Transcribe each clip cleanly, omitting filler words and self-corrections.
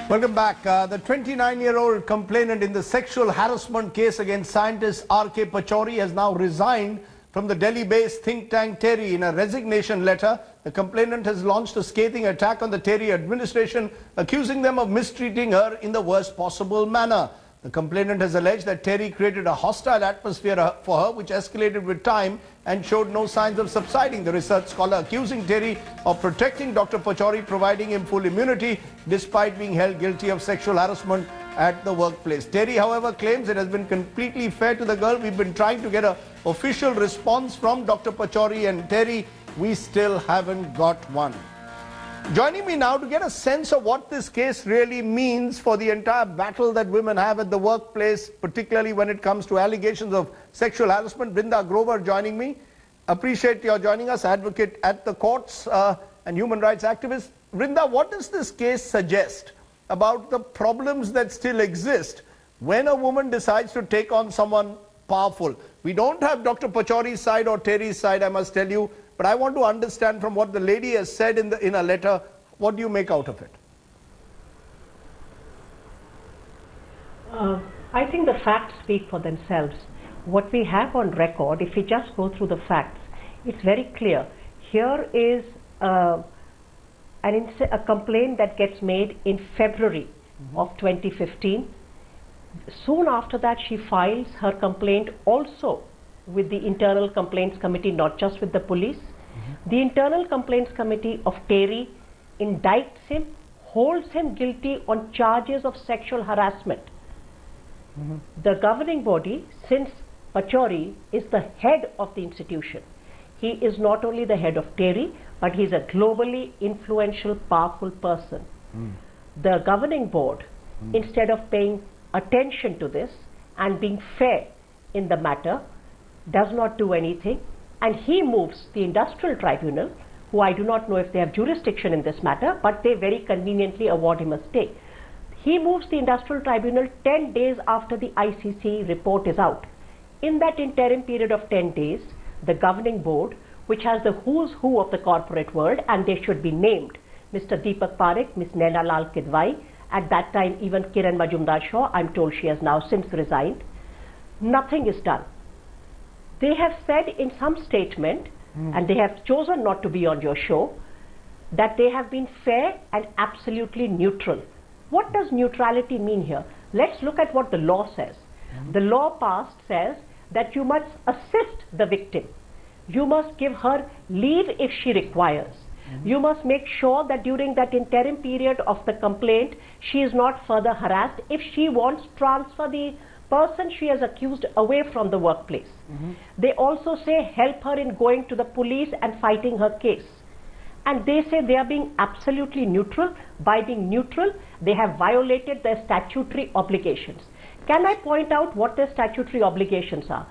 Welcome back. The 29-year-old complainant in the sexual harassment case against scientist R.K. Pachauri has now resigned from the Delhi-based think tank TERI. In a resignation letter, the complainant has launched a scathing attack on the TERI administration, accusing them of mistreating her in the worst possible manner. The complainant has alleged that TERI created a hostile atmosphere for her, which escalated with time and showed no signs of subsiding. The research scholar accusing TERI of protecting Dr. Pachauri, providing him full immunity despite being held guilty of sexual harassment at the workplace. TERI, however, claims it has been completely fair to the girl. We've been trying to get an official response from Dr. Pachauri and TERI. We still haven't got one. Joining me now to get a sense of what this case really means for the entire battle that women have at the workplace, particularly when it comes to allegations of sexual harassment. Brinda Grover joining me. Appreciate your joining us, advocate at the courts and human rights activist. Brinda, what does this case suggest about the problems that still exist when a woman decides to take on someone powerful? We don't have Dr. Pachauri's side or TERI's side, I must tell you. But I want to understand from what the lady has said in a letter, what do you make out of it? I think the facts speak for themselves. What we have on record, if we just go through the facts, it's very clear. Here is a complaint that gets made in February of 2015. Soon after that, she files her complaint also with the Internal Complaints Committee, not just with the police. The Internal Complaints Committee of TERI indicts him, holds him guilty on charges of sexual harassment. The governing body, since Pachauri is the head of the institution, he is not only the head of TERI, but he is a globally influential, powerful person. The governing board, instead of paying attention to this and being fair in the matter, does not do anything, and he moves the industrial tribunal, who I do not know if they have jurisdiction in this matter, but they very conveniently award him a stay. He moves the industrial tribunal 10 days after the ICC report is out. In that interim period of 10 days, the governing board, which has the who's who of the corporate world, and they should be named, Mr. Deepak Parekh, Ms. Naina Lal Kidwai, at that time even Kiran Majumdar-Shaw, I'm told she has now since resigned, nothing is done. They have said in some statement, and they have chosen not to be on your show, that they have been fair and absolutely neutral. What does neutrality mean here? Let's look at what the law says. The law passed says that you must assist the victim. You must give her leave if she requires. You must make sure that during that interim period of the complaint, she is not further harassed. If she wants, transfer the person she has accused away from the workplace. They also say help her in going to the police and fighting her case. And they say they are being absolutely neutral. By being neutral, they have violated their statutory obligations. Can I point out what their statutory obligations are?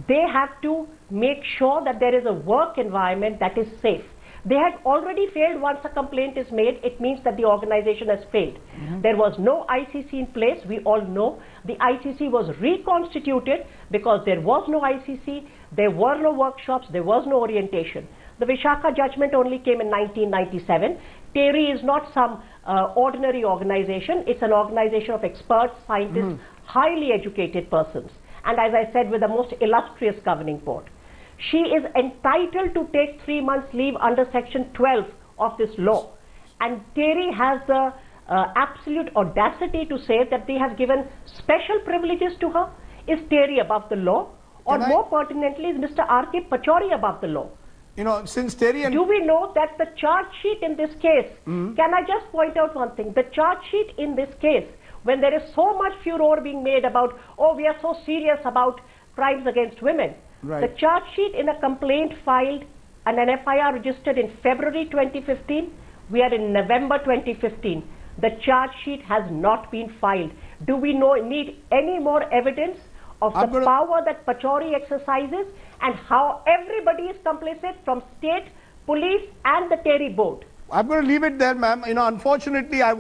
They have to make sure that there is a work environment that is safe. They had already failed. Once a complaint is made, it means that the organization has failed. There was no ICC in place. We all know the ICC was reconstituted because there was no ICC, there were no workshops, there was no orientation. The Vishaka judgment only came in 1997. TERI is not some ordinary organization. It's an organization of experts, scientists, highly educated persons. And as I said, with the most illustrious governing board. She is entitled to take 3 months leave under section 12 of this law. And TERI has the absolute audacity to say that they have given special privileges to her. Is TERI above the law? Or more pertinently, is Mr. R.K. Pachauri above the law? You know, since TERI and... Do we know that the charge sheet in this case, can I just point out one thing? The charge sheet in this case, when there is so much furor being made about, oh, we are so serious about crimes against women. The charge sheet in a complaint filed and an FIR registered in February 2015, we are in November 2015. The charge sheet has not been filed. Do we need any more evidence of the power that Pachauri exercises and how everybody is complicit from state, police and the TERI board? I'm going to leave it there, ma'am. You know, unfortunately, I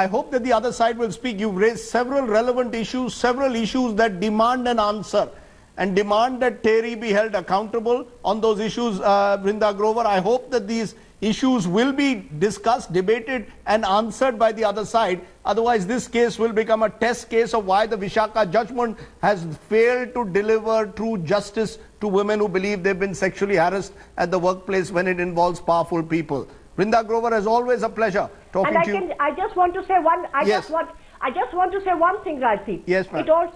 hope that the other side will speak. You've raised several relevant issues, several issues that demand an answer and demand that TERI be held accountable on those issues, Brinda Grover. I hope that these issues will be discussed, debated and answered by the other side. Otherwise, this case will become a test case of why the Vishaka judgment has failed to deliver true justice to women who believe they've been sexually harassed at the workplace when it involves powerful people. Brinda Grover, as always, a pleasure talking to you. I just want to say one. I Yes. just want to say one thing, Rajdeep. Yes, ma'am.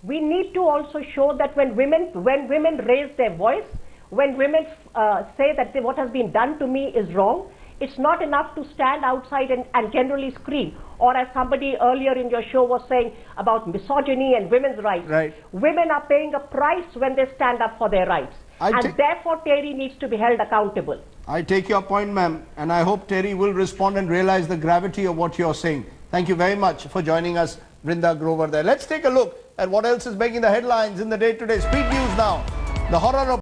We need to also show that when women raise their voice, when women say that what has been done to me is wrong, it's not enough to stand outside and generally scream. Or as somebody earlier in your show was saying about misogyny and women's rights. Right. Women are paying a price when they stand up for their rights. And therefore Terry needs to be held accountable. I take your point, ma'am, and I hope Terry will respond and realize the gravity of what you're saying. Thank you very much for joining us, Brinda Grover there. Let's take a look at what else is making the headlines in the day-to-day. Speed News now. The horror of